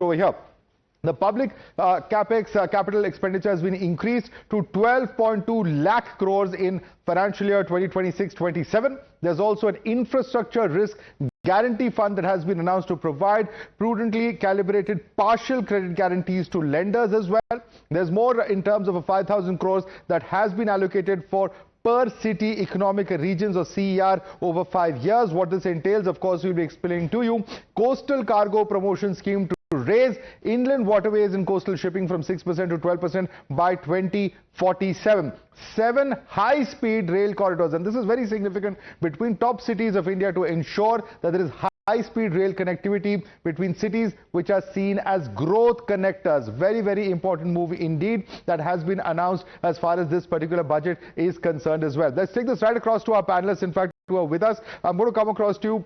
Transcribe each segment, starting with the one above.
over here. The public capex capital expenditure has been increased to 12.2 lakh crores in financial year 2026-27. There's also an infrastructure risk guarantee fund that has been announced to provide prudently calibrated partial credit guarantees to lenders as well. There's more in terms of a 5,000 crores that has been allocated for per city economic regions or CER over 5 years. What this entails, of course, we'll be explaining to you. Coastal cargo promotion scheme to raise inland waterways and coastal shipping from 6% to 12% by 2047. 7 high-speed rail corridors, and this is very significant, between top cities of India to ensure that there is high-speed rail connectivity between cities which are seen as growth connectors. Very, very important move indeed that has been announced as far as this particular budget is concerned as well. Let's take this right across to our panelists, in fact, who are with us. I'm going to come across to you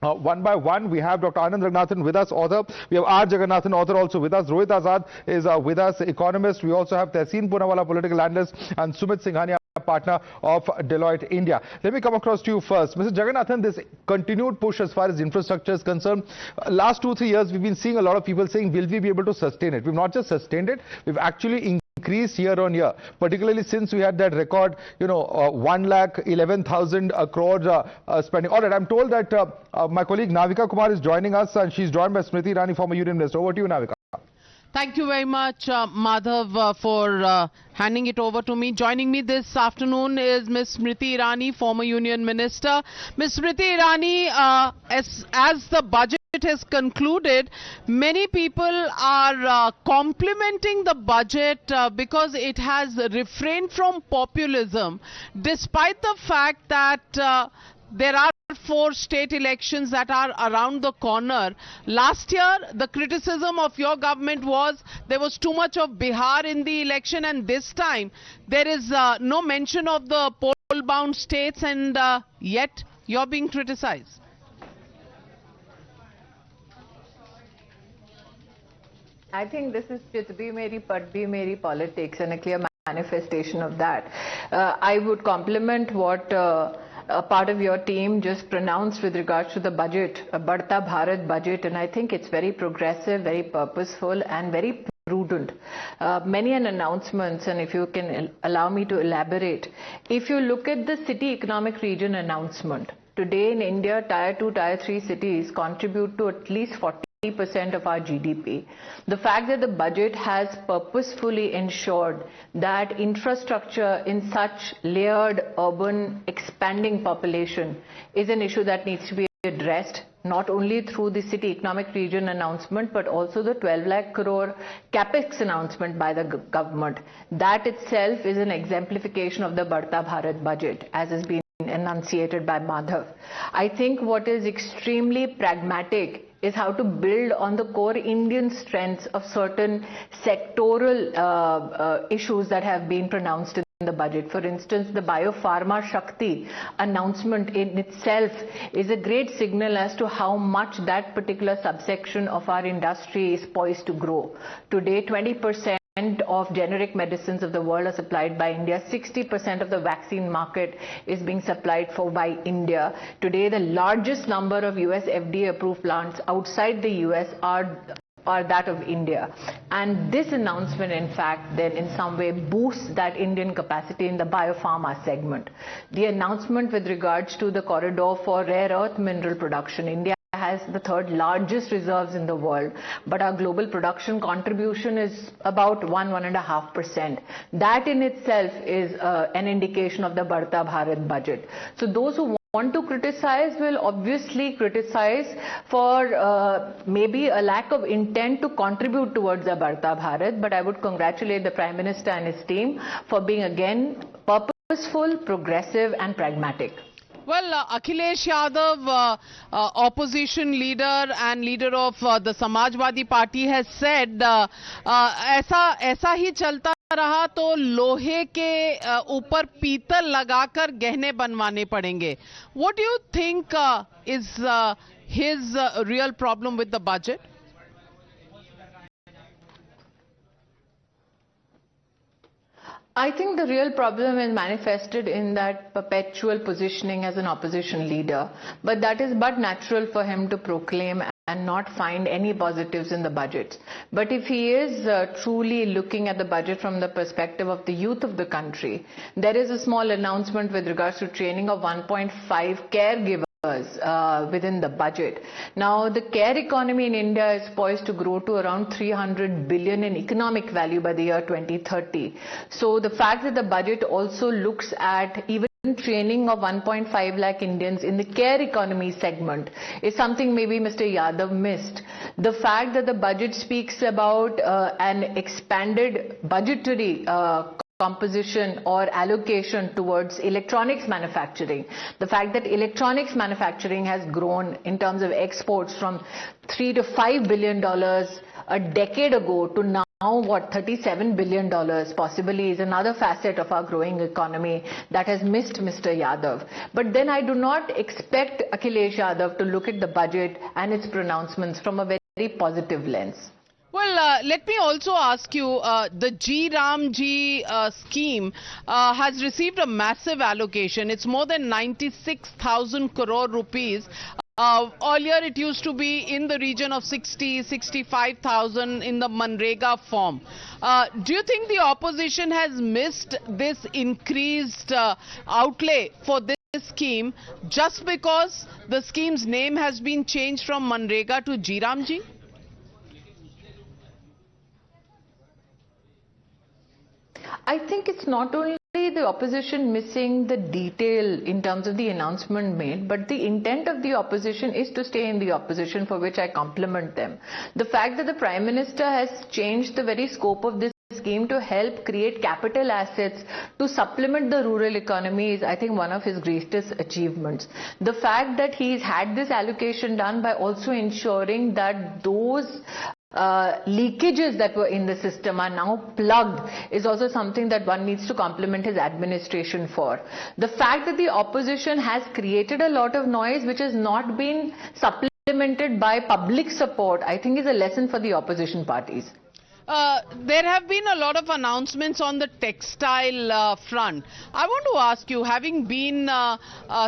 one by one. We have Dr. Anand Raghunathan with us, author. We have R. Jagannathan, author, also with us. Rohit Azad is with us, economist. We also have Tehseen Poonawalla, political analyst, and Sumit Singhania, partner of Deloitte India. Let me come across to you first. Mr. Jagannathan, this continued push as far as infrastructure is concerned, last 2-3 years we've been seeing a lot of people saying, will we be able to sustain it? We've not just sustained it, we've actually increased year on year, particularly since we had that record, 1,11,000 crore spending. All right, I'm told that my colleague Navika Kumar is joining us, and she's joined by Smriti Irani, former Union Minister. Over to you, Navika. Thank you very much, Madhav, for handing it over to me. Joining me this afternoon is Ms. Smriti Irani, former Union Minister. Ms. Smriti Irani, as the budget has concluded, many people are complimenting the budget because it has refrained from populism, despite the fact that there are 4 state elections that are around the corner. Last year, the criticism of your government was there was too much of Bihar in the election, and this time there is no mention of the poll-bound states, and yet you're being criticized. I think this is Chit Bhi Meri Pat Bhi Meri politics, and a clear manifestation of that. I would compliment what a part of your team just pronounced with regards to the budget, a Badhta Bharat budget, and I think it's very progressive, very purposeful, and very prudent. Many announcements, and if you can allow me to elaborate, if you look at the city economic region announcement, today in India, Tier 2, Tier 3 cities contribute to at least 40% of our GDP. The fact that the budget has purposefully ensured that infrastructure in such layered urban expanding population is an issue that needs to be addressed, not only through the city economic region announcement, but also the 12 lakh crore capex announcement by the government. That itself is an exemplification of the Badhta Bharat budget, as has been enunciated by Madhav. I think what is extremely pragmatic is how to build on the core Indian strengths of certain sectoral issues that have been pronounced in the budget. For instance, the Biopharma Shakti announcement in itself is a great signal as to how much that particular subsection of our industry is poised to grow. Today, 20% of generic medicines of the world are supplied by India. 60% of the vaccine market is being supplied by India. Today, the largest number of US FDA approved plants outside the US are that of India. And this announcement, in fact, then in some way boosts that Indian capacity in the biopharma segment. The announcement with regards to the corridor for rare earth mineral production, India has the 3rd largest reserves in the world, but our global production contribution is about 1.5%. That in itself is an indication of the Badhta Bharat budget. So those who want to criticize will obviously criticize for maybe a lack of intent to contribute towards the Badhta Bharat, but I would congratulate the Prime Minister and his team for being again purposeful, progressive and pragmatic. Well, Akhilesh Yadav, opposition leader and leader of the Samajwadi Party, has said ऐसा ही चलता रहा तो लोहे के ऊपर पीतल लगाकर गहने बनवाने पड़ेंगे. What do you think is his real problem with the budget? I think the real problem is manifested in that perpetual positioning as an opposition leader, but that is but natural for him to proclaim and not find any positives in the budget. But if he is truly looking at the budget from the perspective of the youth of the country, there is a small announcement with regards to training of 1.5 caregivers within the budget. Now, the care economy in India is poised to grow to around 300 billion in economic value by the year 2030. So the fact that the budget also looks at even training of 1.5 lakh Indians in the care economy segment is something maybe Mr. Yadav missed. The fact that the budget speaks about an expanded budgetary composition or allocation towards electronics manufacturing. The fact that electronics manufacturing has grown in terms of exports from $3 to $5 billion a decade ago to now what, $37 billion possibly is another facet of our growing economy that has missed Mr. Yadav. But then I do not expect Akhilesh Yadav to look at the budget and its pronouncements from a very positive lens. Well, let me also ask you, the G Ram Ji scheme has received a massive allocation. It's more than 96,000 crore rupees. Earlier it used to be in the region of 65,000 in the Manrega form. Do you think the opposition has missed this increased outlay for this scheme just because the scheme's name has been changed from Manrega to G Ram Ji? I think it's not only the opposition missing the detail in terms of the announcement made, but the intent of the opposition is to stay in the opposition, for which I compliment them. The fact that the Prime Minister has changed the very scope of this scheme to help create capital assets to supplement the rural economy is, I think, one of his greatest achievements. The fact that he's had this allocation done by also ensuring that those leakages that were in the system are now plugged is also something that one needs to compliment his administration for. The fact that the opposition has created a lot of noise which has not been supplemented by public support, I think is a lesson for the opposition parties. There have been a lot of announcements on the textile front. I want to ask you, having been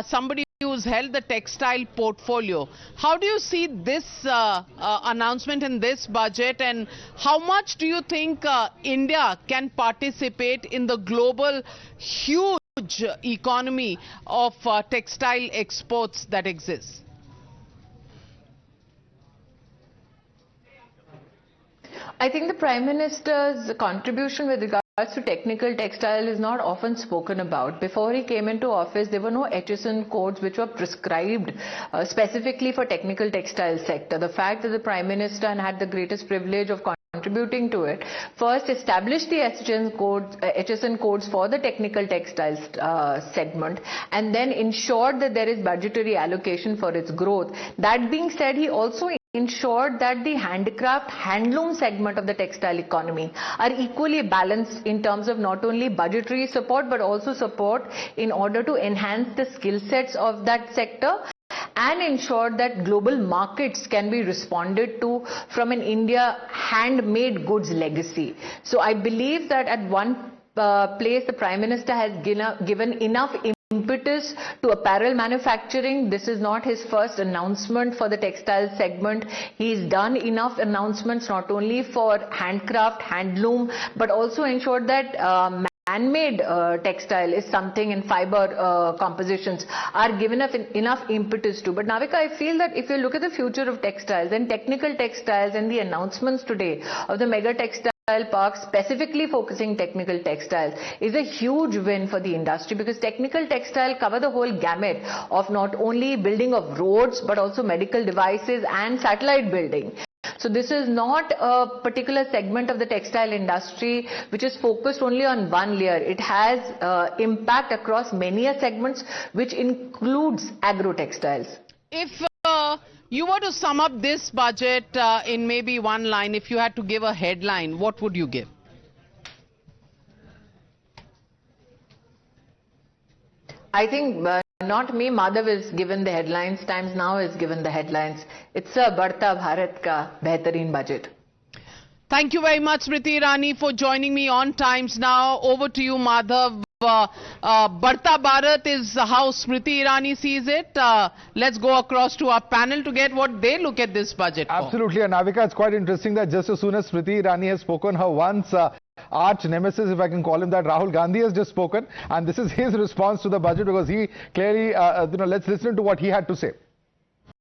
somebody who's held the textile portfolio, how do you see this announcement in this budget, and how much do you think India can participate in the global huge economy of textile exports that exists? I think the Prime Minister's contribution with regards to technical textile is not often spoken about. Before he came into office, there were no HSN codes which were prescribed specifically for technical textile sector. The fact that the Prime Minister had the greatest privilege of contributing to it, first established the HSN codes for the technical textiles segment, and then ensured that there is budgetary allocation for its growth. That being said, he also ensured that the handicraft, handloom segment of the textile economy are equally balanced in terms of not only budgetary support but also support in order to enhance the skill sets of that sector and ensure that global markets can be responded to from an India handmade goods legacy. So I believe that at one place the Prime Minister has given enough impetus to apparel manufacturing. This is not his first announcement for the textile segment. He's done enough announcements not only for handcraft, handloom, but also ensured that man-made textile is something, and fiber compositions are given enough impetus to. But Navika, I feel that if you look at the future of textiles and technical textiles and the announcements today of the mega textile park specifically focusing technical textiles is a huge win for the industry, because technical textile cover the whole gamut of not only building of roads but also medical devices and satellite building. So this is not a particular segment of the textile industry which is focused only on one layer. It has impact across many segments, which includes agro-textiles. If you were to sum up this budget in maybe one line, if you had to give a headline, what would you give? I think not me, Madhav is given the headlines, Times Now is given the headlines. It's a Badhta Bharat ka behtareen budget. Thank you very much, Smriti Irani, for joining me on Times Now. Over to you, Madhav. Barta Bharat is how Smriti Irani sees it. Let's go across to our panel to get what they look at this budget for. Absolutely, and Navika, it's quite interesting that just as soon as Smriti Irani has spoken, her once arch nemesis, if I can call him that, Rahul Gandhi has just spoken, and this is his response to the budget, because he clearly, let's listen to what he had to say.